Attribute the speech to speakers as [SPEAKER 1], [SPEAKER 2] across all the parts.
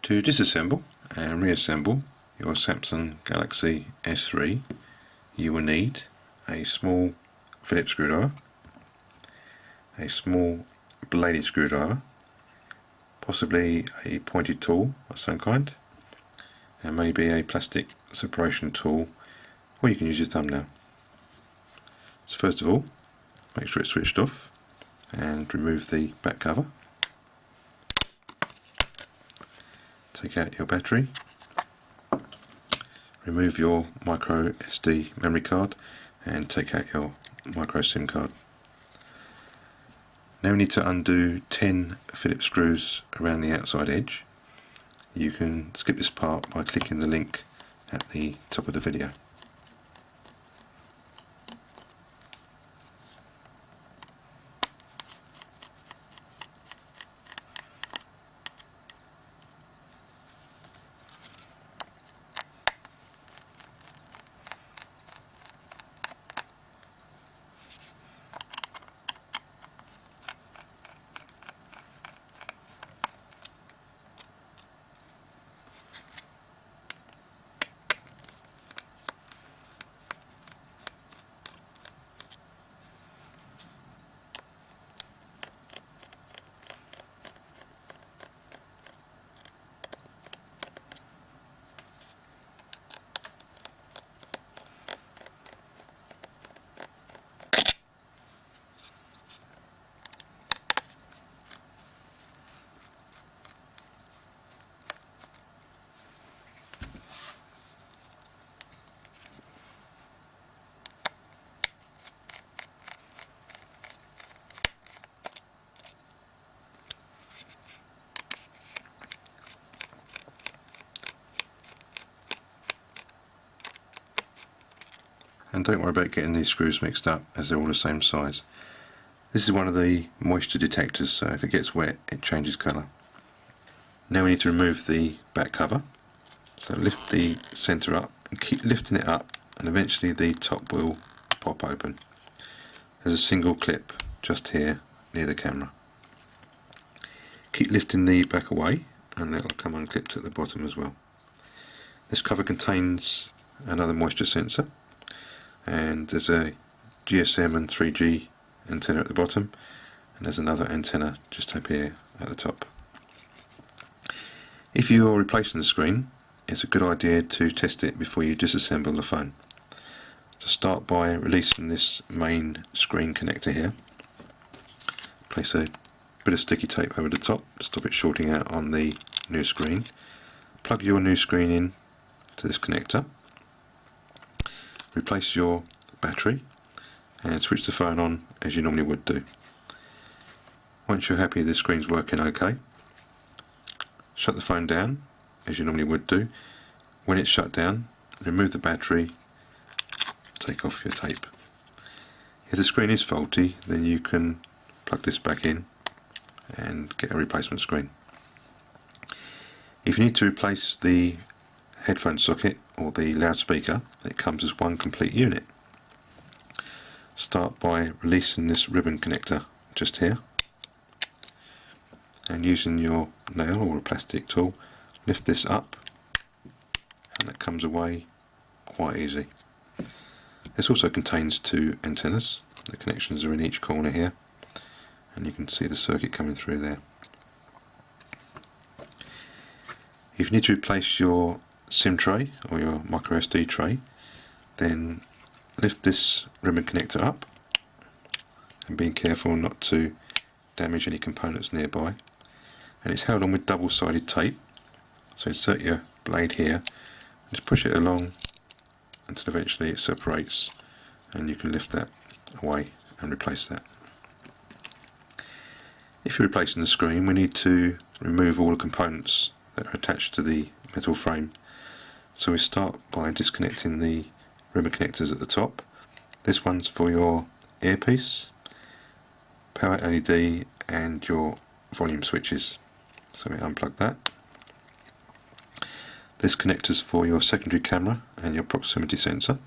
[SPEAKER 1] To disassemble and reassemble your Samsung Galaxy S3, you will need a small Phillips screwdriver, a small bladed screwdriver, possibly a pointed tool of some kind, and maybe a plastic separation tool, or you can use your thumbnail. So first of all, make sure it's switched off and remove the back cover. Take out your battery, remove your micro SD memory card and take out your micro SIM card. Now we need to undo 10 Phillips screws around the outside edge. You can skip this part by clicking the link at the top of the video. And don't worry about getting these screws mixed up, as they're all the same size. This is one of the moisture detectors, so if it gets wet it changes colour. Now we need to remove the back cover. So lift the centre up and keep lifting it up, and eventually the top will pop open. There's a single clip just here near the camera. Keep lifting the back away and it'll come unclipped at the bottom as well. This cover contains another moisture sensor, and there's a GSM and 3G antenna at the bottom, and there's another antenna just up here at the top. If you are replacing the screen, it's a good idea to test it before you disassemble the phone. So start by releasing this main screen connector here. Place a bit of sticky tape over the top to stop it shorting out on the new screen. Plug your new screen in to this connector. Replace your battery and switch the phone on as you normally would do. Once you're happy the screen's working okay, shut the phone down as you normally would do. When it's shut down, remove the battery, take off your tape. If the screen is faulty, then you can plug this back in and get a replacement screen. If you need to replace the headphone socket or the loudspeaker, it comes as one complete unit. Start by releasing this ribbon connector just here, and using your nail or a plastic tool, lift this up and it comes away quite easy. This also contains two antennas. The connections are in each corner here, and you can see the circuit coming through there. If you need to replace your SIM tray or your micro SD tray, then lift this ribbon connector up and be careful not to damage any components nearby. And it's held on with double-sided tape, so insert your blade here and just push it along until eventually it separates, and you can lift that away and replace that. If you're replacing the screen, we need to remove all the components that are attached to the metal frame. So we start by disconnecting the ribbon connectors at the top. This one's for your earpiece, power LED and your volume switches. So we unplug that. This connector's for your secondary camera and your proximity sensor.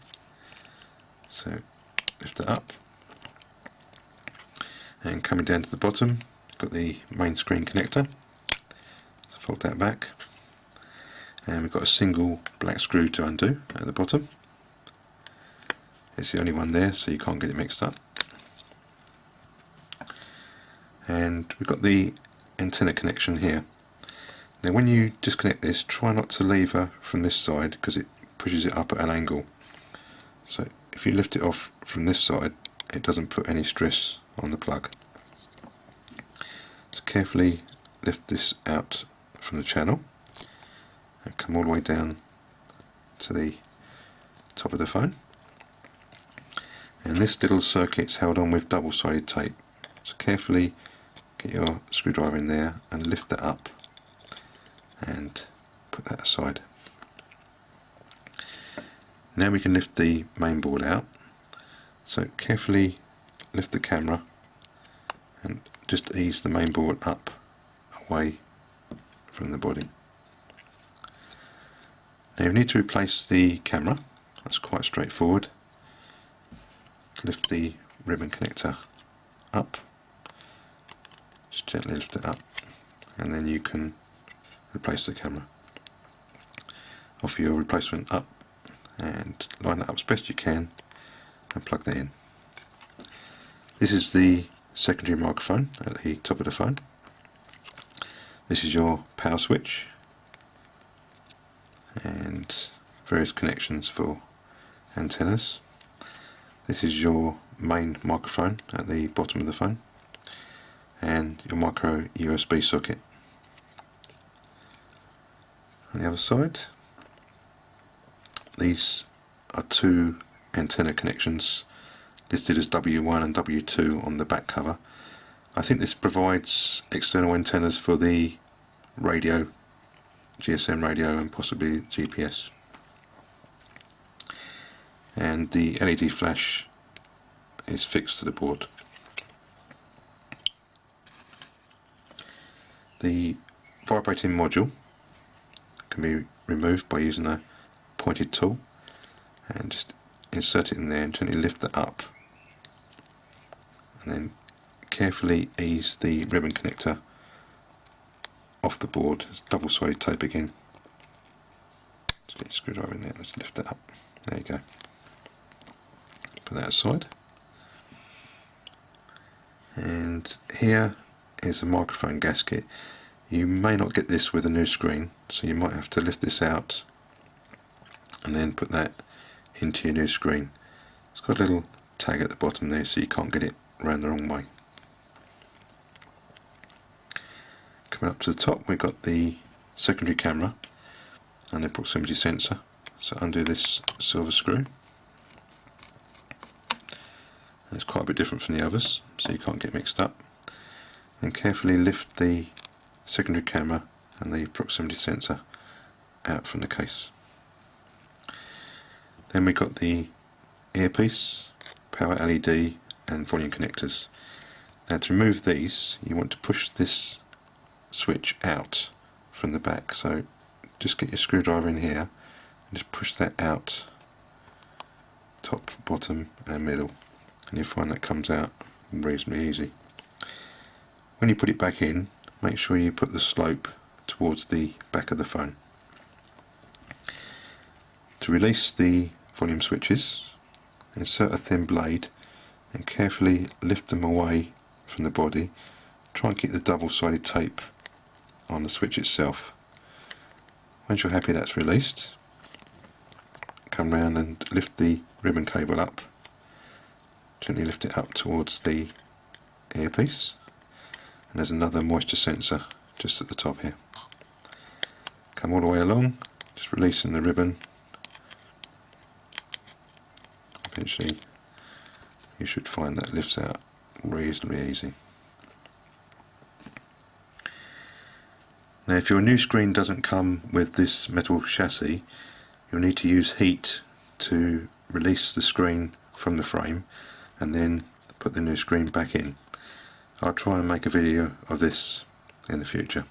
[SPEAKER 1] So lift it up. And coming down to the bottom, got the main screen connector. So fold that back. and we've got a single black screw to undo at the bottom. It's the only one there, so you can't get it mixed up. And we've got the antenna connection here. Now when you disconnect this, try not to lever from this side because it pushes it up at an angle. So if you lift it off from this side, it doesn't put any stress on the plug. So carefully lift this out from the channel and come all the way down to the top of the phone. And this little circuit's held on with double-sided tape. So carefully get your screwdriver in there and lift that up and put that aside. Now we can lift the main board out. So carefully lift the camera and just ease the main board up away from the body. Now you need to replace the camera. That's quite straightforward. Lift the ribbon connector up, just gently lift it up, and then you can replace the camera. Offer your replacement up and line it up as best you can and plug that in. This is the secondary microphone at the top of the phone. This is your power switch and various connections for antennas. This is your main microphone at the bottom of the phone and your micro USB socket. On the other side, these are two antenna connections listed as W1 and W2 on the back cover. I think this provides external antennas for the radio, GSM radio, and possibly GPS. And the LED flash is fixed to the board. The vibrating module can be removed by using a pointed tool and just insert it in there and gently lift it up, and then carefully ease the ribbon connector off the board. It's double-sided tape again. Just get your screwdriver in there, let's lift it up. There you go. Put that aside. And here is a microphone gasket. You may not get this with a new screen, so you might have to lift this out and then put that into your new screen. It's got a little tag at the bottom there so you can't get it around the wrong way. Coming up to the top, we've got the secondary camera and the proximity sensor. So undo this silver screw. And it's quite a bit different from the others, so you can't get mixed up. And carefully lift the secondary camera and the proximity sensor out from the case. Then we've got the earpiece, power LED and volume connectors. Now to remove these, you want to push this switch out from the back. So just get your screwdriver in here and just push that out, top, bottom and middle, and you'll find that comes out reasonably easy. When you put it back in, make sure you put the slope towards the back of the phone. To release the volume switches, insert a thin blade and carefully lift them away from the body. Try and keep the double-sided tape on the switch itself. Once you're happy that's released, come round and lift the ribbon cable up. Gently lift it up towards the earpiece, and there's another moisture sensor just at the top here. Come all the way along, just releasing the ribbon. Eventually you should find that lifts out reasonably easy. Now if your new screen doesn't come with this metal chassis, you'll need to use heat to release the screen from the frame and then put the new screen back in. I'll try and make a video of this in the future.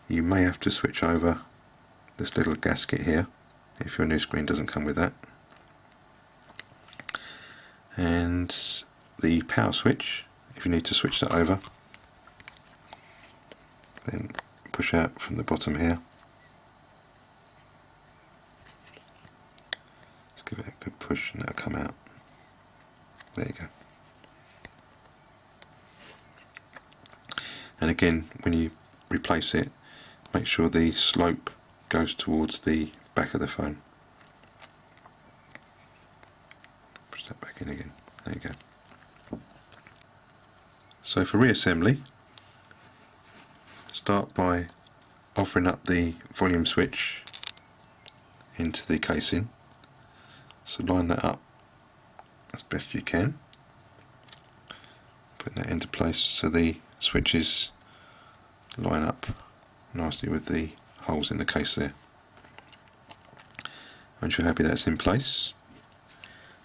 [SPEAKER 1] You may have to switch over this little gasket here if your new screen doesn't come with that. And the power switch, if you need to switch that over, then push out from the bottom here. Let's give it a good push and that'll come out. There you go. And again, when you replace it, make sure the slope goes towards the back of the phone. Push that back in again. There you go. So for reassembly, start by offering up the volume switch into the casing. So line that up as best you can. Put that into place so the switches line up nicely with the holes in the case there. Once you're happy that's in place,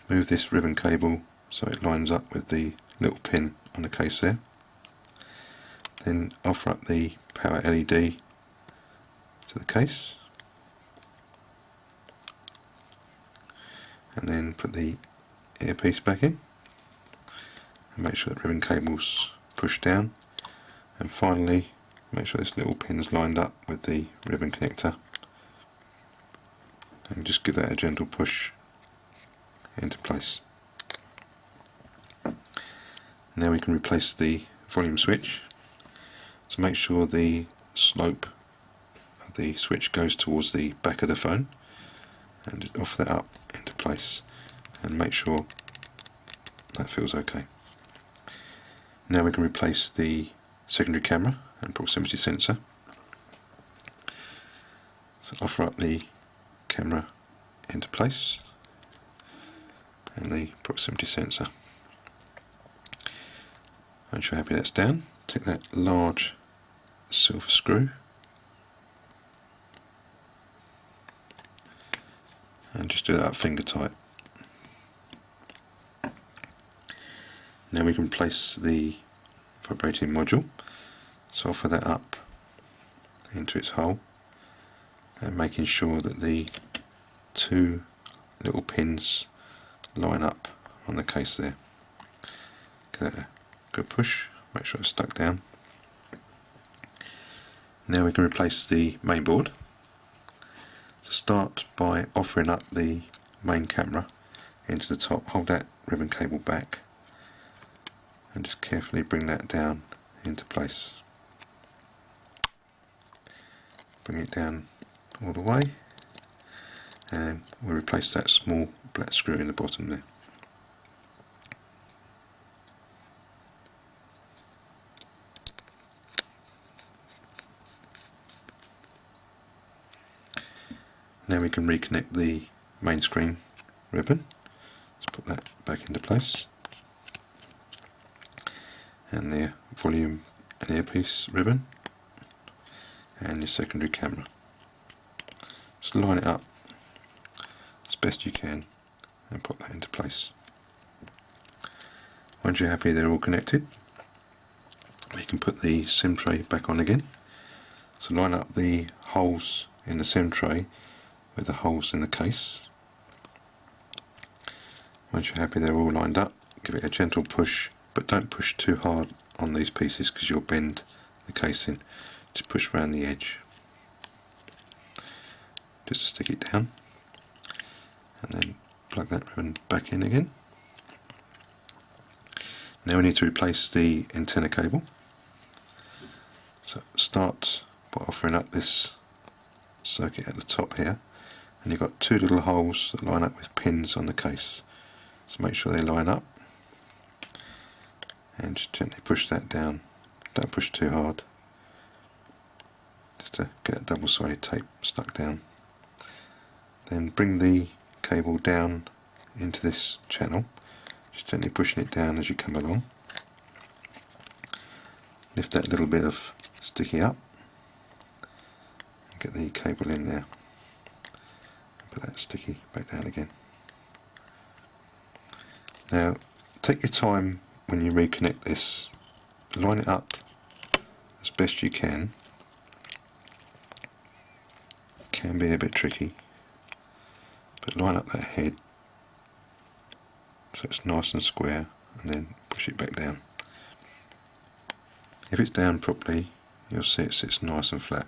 [SPEAKER 1] move this ribbon cable so it lines up with the little pin on the case there. Then offer up the power LED to the case, and then put the earpiece back in and make sure that ribbon cable's pushed down, and finally make sure this little pin's lined up with the ribbon connector, and just give that a gentle push into place. Now we can replace the volume switch. So make sure the slope of the switch goes towards the back of the phone, and just offer that up into place and make sure that feels okay. Now we can replace the secondary camera and proximity sensor. So offer up the camera into place and the proximity sensor. Once you're happy that's down, take that large silver screw and just do that up finger tight. Now we can place the vibrating module, so offer that up into its hole and making sure that the two little pins line up on the case there. Give that a good push, make sure it's stuck down. Now we can replace the main board. So start by offering up the main camera into the top, hold that ribbon cable back and just carefully bring that down into place. Bring it down all the way and we'll replace that small black screw in the bottom there. Now we can reconnect the main screen ribbon. Let's put that back into place. And the volume and earpiece ribbon and your secondary camera. Just line it up as best you can and put that into place. Once you're happy they're all connected, we can put the SIM tray back on again. So line up the holes in the SIM tray with the holes in the case. Once you're happy they're all lined up, give it a gentle push, but don't push too hard on these pieces because you'll bend the casing. Just push around the edge just to stick it down, and then plug that ribbon back in again. Now we need to replace the antenna cable. So start by offering up this circuit at the top here, and you've got two little holes that line up with pins on the case. So make sure they line up and just gently push that down. Don't push too hard, just to get a double-sided tape stuck down. Then bring the cable down into this channel, just gently pushing it down as you come along. Lift that little bit of sticky up and get the cable in there. Put that sticky back down again. Now take your time when you reconnect this. Line it up as best you can. It can be a bit tricky, but line up that head so it's nice and square, and then push it back down. If it's down properly, you'll see it sits nice and flat.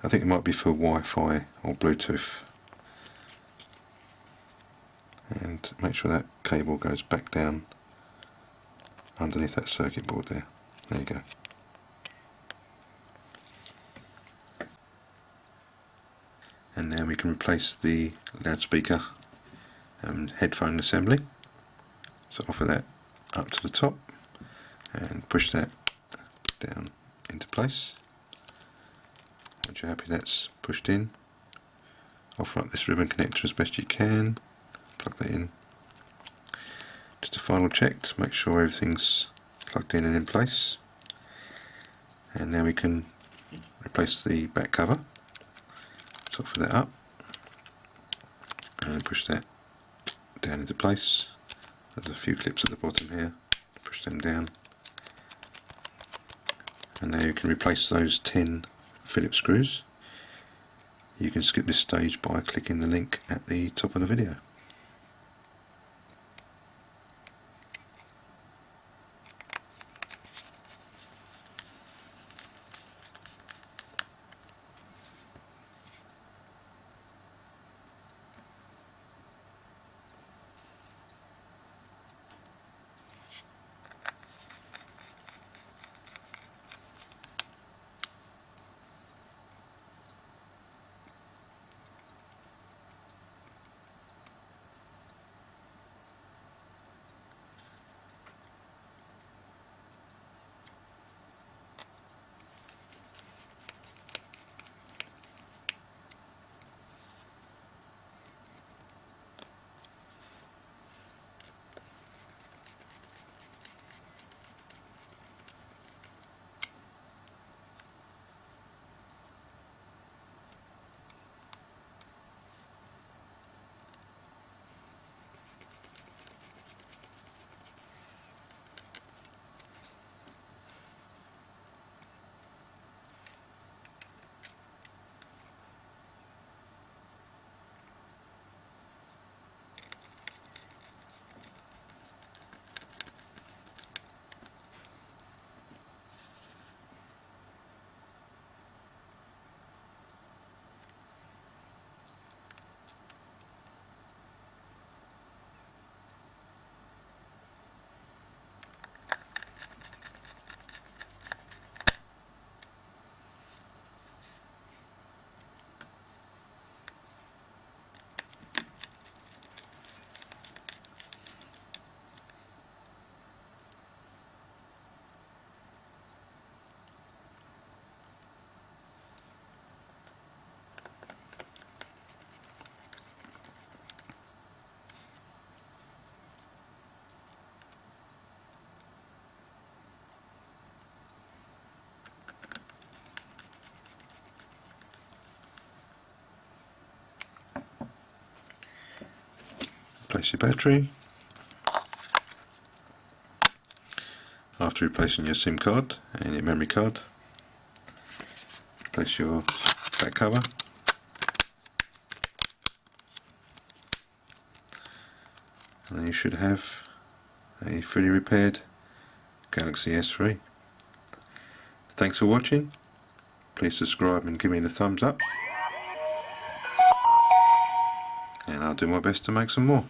[SPEAKER 1] I think it might be for Wi-Fi or Bluetooth. And make sure that cable goes back down underneath that circuit board there. There you go. And now we can replace the loudspeaker and headphone assembly. So offer that up to the top and push that down into place. Once you're happy that's pushed in, offer up this ribbon connector as best you can, plug that in. Just a final check to make sure everything's plugged in and in place. And now we can replace the back cover. So offer that up and push that down into place. There's a few clips at the bottom here, push them down. And now you can replace those 10 Phillips screws. You can skip this stage by clicking the link at the top of the video. Replace your battery. After replacing your SIM card and your memory card, replace your back cover. And then you should have a fully repaired Galaxy S3. Thanks for watching. Please subscribe and give me the thumbs up. And I'll do my best to make some more.